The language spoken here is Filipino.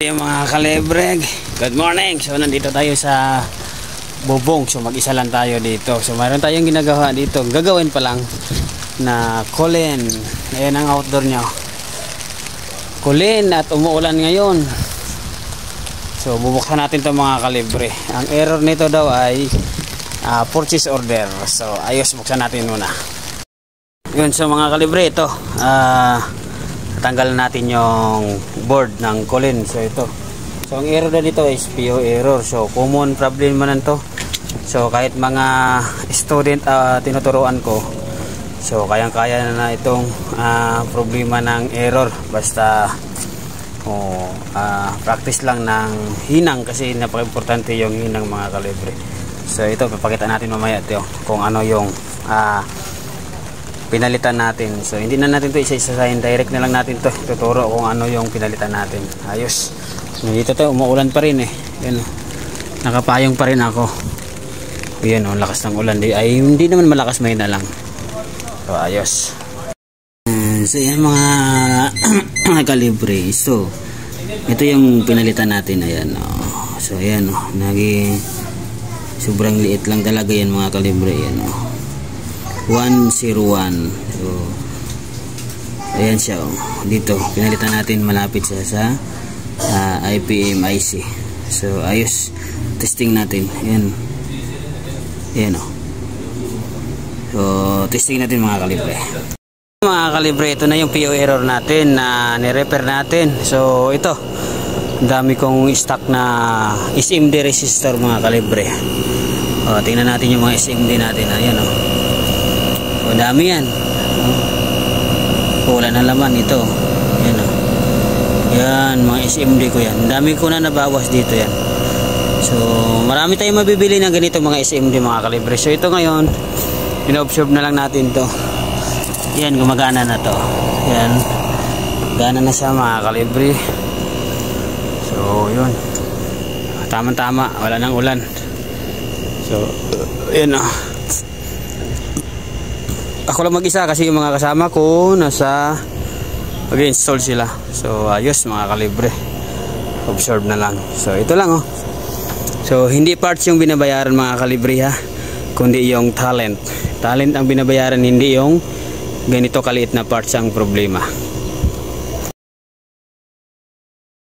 Yung mga kalibre, good morning. So nandito tayo sa bubong. So mag-isa lang tayo dito. So mayroon tayong ginagawa dito. Gagawin pa lang na kulin. Ayan ang outdoor nyo. Kulin at umuulan ngayon. So bubuksan natin to mga kalibre. Ang error nito daw ay purchase order. So ayos, buksan natin muna. Yun, so mga kalibre, ito tanggal natin yung board ng kulin. So ito, so ang error na dito is PO error. So common problem man to. So kahit mga student tinuturuan ko, so kayang-kaya na itong problema ng error. Basta practice lang ng hinang, kasi napaka-importante yung hinang mga kalibre. So ito, papakita natin mamaya ito kung ano yung pinalitan natin. So hindi na natin to isa-isahin, direct na lang natin to tuturo kung ano yung pinalitan natin. Ayos. Dito to, umuulan pa rin eh. Yan, nakapayong pa rin ako. Yan, lakas ng ulan. Ay hindi naman malakas, may na lang. So ayos. So yan mga kalibre. So ito yung pinalitan natin. Ayan, so ayan, naging sobrang liit lang talaga yan mga kalibre. Ayan, 101. So ayan siya, dito pinalitan natin, malapit siya sa IPM IC. So ayos, testing natin. Ayan, ayan so testing natin mga kalibre. Mga kalibre, ito na yung PO error natin na ni-repair natin. So ito, dami kong stock na SMD resistor mga kalibre. Tingnan natin yung mga SMD natin. Ayan dami yan. Wala na laman ito. Yan yan, mga SMD ko yan. Dami ko na nabawas dito yan. So marami tayong mabibili ng ganito mga SMD mga kalibre. So ito ngayon, ina-observe na lang natin to. Yan, gumagana na to. Yan, gana na siya mga kalibre. So yun, tama-tama, wala nang ulan. So yan ako lang mag-isa kasi yung mga kasama ko nasa mag-install sila. So ayos mga kalibre, observe na lang. So ito lang So hindi parts yung binabayaran mga kalibre ha, kundi yung talent ang binabayaran, hindi yung ganito kaliit na parts ang problema.